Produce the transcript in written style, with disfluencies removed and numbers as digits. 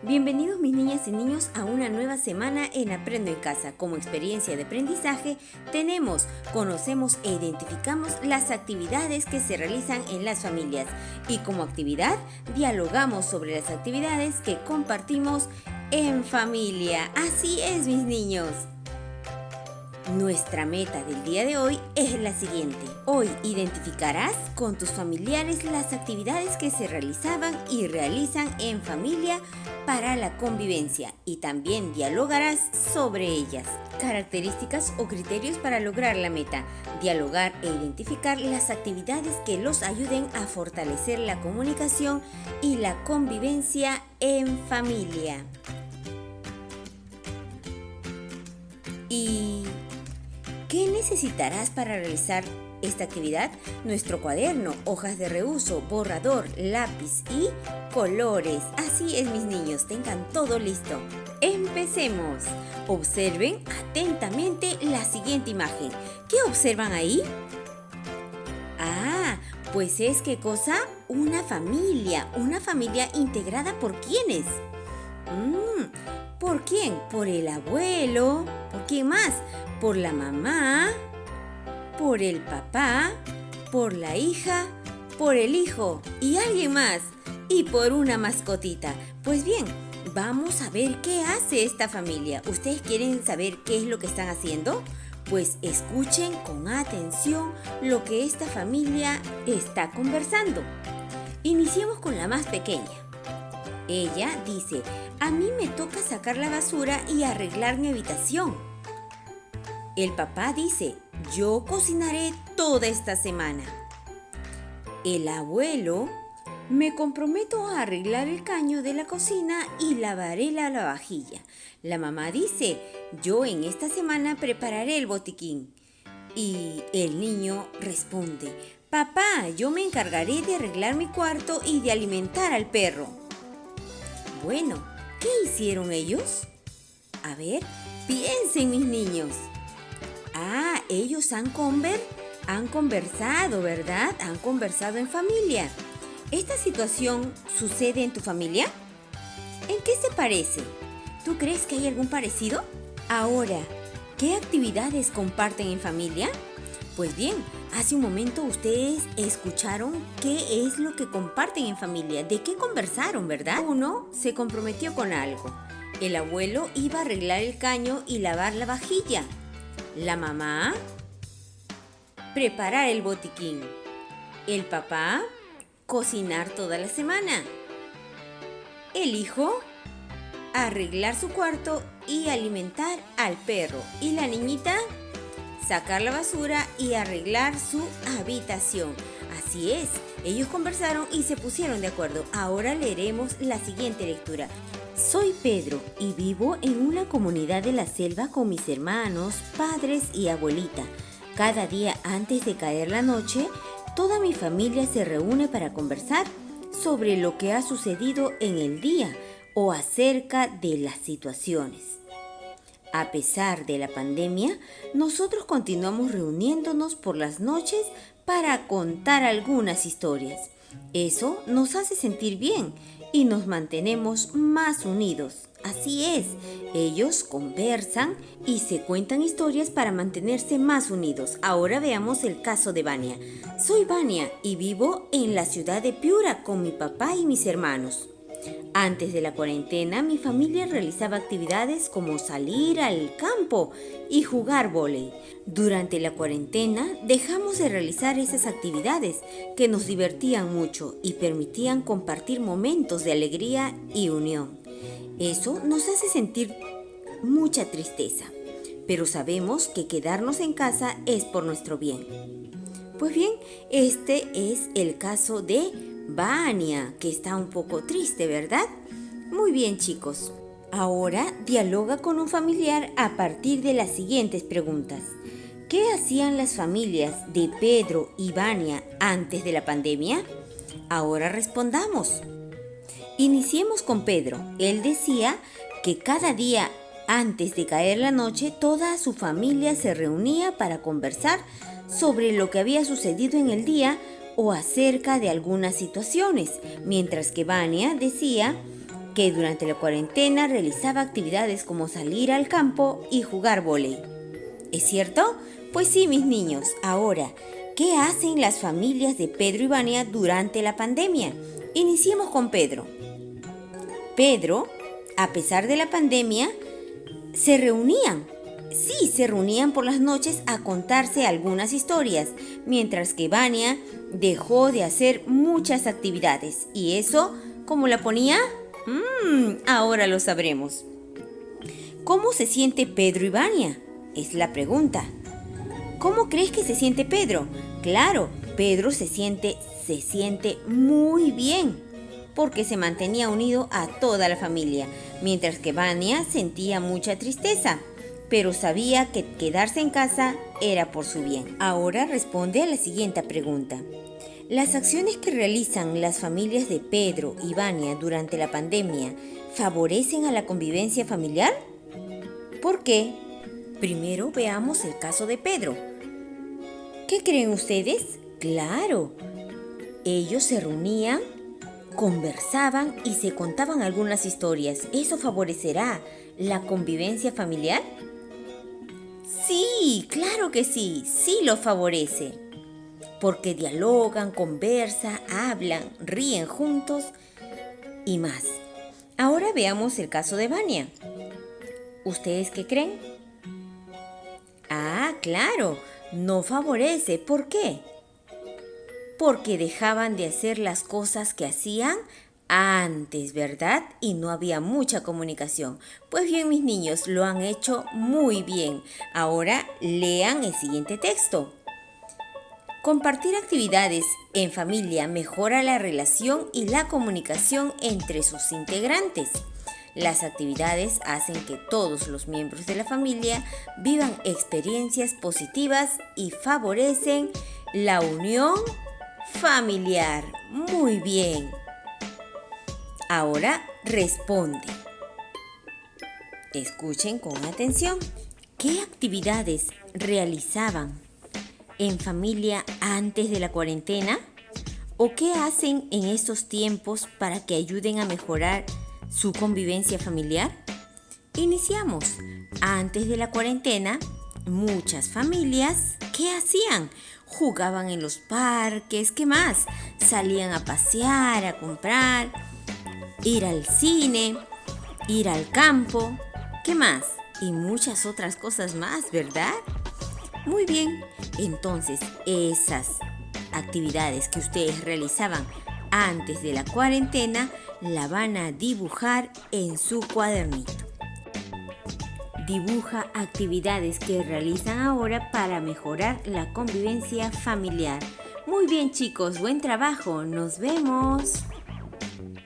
Bienvenidos mis niñas y niños a una nueva semana en Aprendo en Casa. Como experiencia de aprendizaje conocemos e identificamos las actividades que se realizan en las familias y como actividad dialogamos sobre las actividades que compartimos en familia. Así es mis niños. Nuestra meta del día de hoy es la siguiente. Hoy identificarás con tus familiares las actividades que se realizaban y realizan en familia para la convivencia y también dialogarás sobre ellas. Características o criterios para lograr la meta. Dialogar e identificar las actividades que los ayuden a fortalecer la comunicación y la convivencia en familia. ¿Y qué necesitarás para realizar esta actividad? Nuestro cuaderno, hojas de reuso, borrador, lápiz y colores. Así es mis niños, tengan todo listo. ¡Empecemos! Observen atentamente la siguiente imagen. ¿Qué observan ahí? Pues es ¿qué cosa? Una familia integrada ¿por quiénes? ¿Por quién? Por el abuelo. ¿Por quién más? Por la mamá, por el papá, por la hija, por el hijo y alguien más. Y por una mascotita. Pues bien, vamos a ver qué hace esta familia. ¿Ustedes quieren saber qué es lo que están haciendo? Pues escuchen con atención lo que esta familia está conversando. Iniciemos con la más pequeña. Ella dice: a mí me toca sacar la basura y arreglar mi habitación. El papá dice: yo cocinaré toda esta semana. El abuelo: me comprometo a arreglar el caño de la cocina y lavaré la lavavajilla. La mamá dice: yo en esta semana prepararé el botiquín. Y el niño responde: papá, yo me encargaré de arreglar mi cuarto y de alimentar al perro. Bueno, ¿qué hicieron ellos? A ver, piensen mis niños. Ellos han conversado, ¿verdad? Han conversado en familia. ¿Esta situación sucede en tu familia? ¿En qué se parece? ¿Tú crees que hay algún parecido? Ahora, ¿qué actividades comparten en familia? Pues bien, hace un momento ustedes escucharon qué es lo que comparten en familia, de qué conversaron, ¿verdad? Uno se comprometió con algo. El abuelo iba a arreglar el caño y lavar la vajilla. La mamá, preparar el botiquín. El papá, cocinar toda la semana. El hijo, arreglar su cuarto y alimentar al perro. Y la niñita, sacar la basura y arreglar su habitación. Así es, ellos conversaron y se pusieron de acuerdo. Ahora leeremos la siguiente lectura. Soy Pedro y vivo en una comunidad de la selva con mis hermanos, padres y abuelita. Cada día antes de caer la noche, toda mi familia se reúne para conversar sobre lo que ha sucedido en el día o acerca de las situaciones. A pesar de la pandemia, nosotros continuamos reuniéndonos por las noches para contar algunas historias. Eso nos hace sentir bien y nos mantenemos más unidos. Así es, ellos conversan y se cuentan historias para mantenerse más unidos. Ahora veamos el caso de Vania. Soy Vania y vivo en la ciudad de Piura con mi papá y mis hermanos. Antes de la cuarentena, mi familia realizaba actividades como salir al campo y jugar vóley. Durante la cuarentena, dejamos de realizar esas actividades que nos divertían mucho y permitían compartir momentos de alegría y unión. Eso nos hace sentir mucha tristeza, pero sabemos que quedarnos en casa es por nuestro bien. Pues bien, este es el caso de Vania, que está un poco triste, ¿verdad? Muy bien, chicos. Ahora dialoga con un familiar a partir de las siguientes preguntas. ¿Qué hacían las familias de Pedro y Vania antes de la pandemia? Ahora respondamos. Iniciemos con Pedro. Él decía que cada día antes de caer la noche, toda su familia se reunía para conversar sobre lo que había sucedido en el día o acerca de algunas situaciones, mientras que Vania decía que durante la cuarentena realizaba actividades como salir al campo y jugar vóley. ¿Es cierto? Pues sí, mis niños. Ahora, ¿qué hacen las familias de Pedro y Vania durante la pandemia? Iniciemos con Pedro. Pedro, a pesar de la pandemia, se reunían por las noches a contarse algunas historias, mientras que Vania dejó de hacer muchas actividades. ¿Y eso cómo la ponía? Ahora lo sabremos. ¿Cómo se siente Pedro y Vania? Es la pregunta. ¿Cómo crees que se siente Pedro? Claro, Pedro se siente muy bien, porque se mantenía unido a toda la familia, mientras que Vania sentía mucha tristeza, pero sabía que quedarse en casa era por su bien. Ahora responde a la siguiente pregunta. ¿Las acciones que realizan las familias de Pedro y Vania durante la pandemia favorecen a la convivencia familiar? ¿Por qué? Primero veamos el caso de Pedro. ¿Qué creen ustedes? Claro, ellos se reunían, conversaban y se contaban algunas historias. ¿Eso favorecerá la convivencia familiar? Sí, claro que sí, sí lo favorece. Porque dialogan, conversan, hablan, ríen juntos y más. Ahora veamos el caso de Vania. ¿Ustedes qué creen? Ah, claro, no favorece. ¿Por qué? Porque dejaban de hacer las cosas que hacían antes, ¿verdad? Y no había mucha comunicación. Pues bien, mis niños, lo han hecho muy bien. Ahora lean el siguiente texto. Compartir actividades en familia mejora la relación y la comunicación entre sus integrantes. Las actividades hacen que todos los miembros de la familia vivan experiencias positivas y favorecen la unión familiar. Muy bien. Ahora responde. Escuchen con atención. ¿Qué actividades realizaban en familia antes de la cuarentena? ¿O qué hacen en estos tiempos para que ayuden a mejorar su convivencia familiar? Iniciamos. Antes de la cuarentena, muchas familias, ¿qué hacían? Jugaban en los parques, ¿qué más? Salían a pasear, a comprar, ir al cine, ir al campo, ¿qué más? Y muchas otras cosas más, ¿verdad? Muy bien, entonces esas actividades que ustedes realizaban antes de la cuarentena la van a dibujar en su cuadernito. Dibuja actividades que realizan ahora para mejorar la convivencia familiar. Muy bien, chicos, buen trabajo, nos vemos.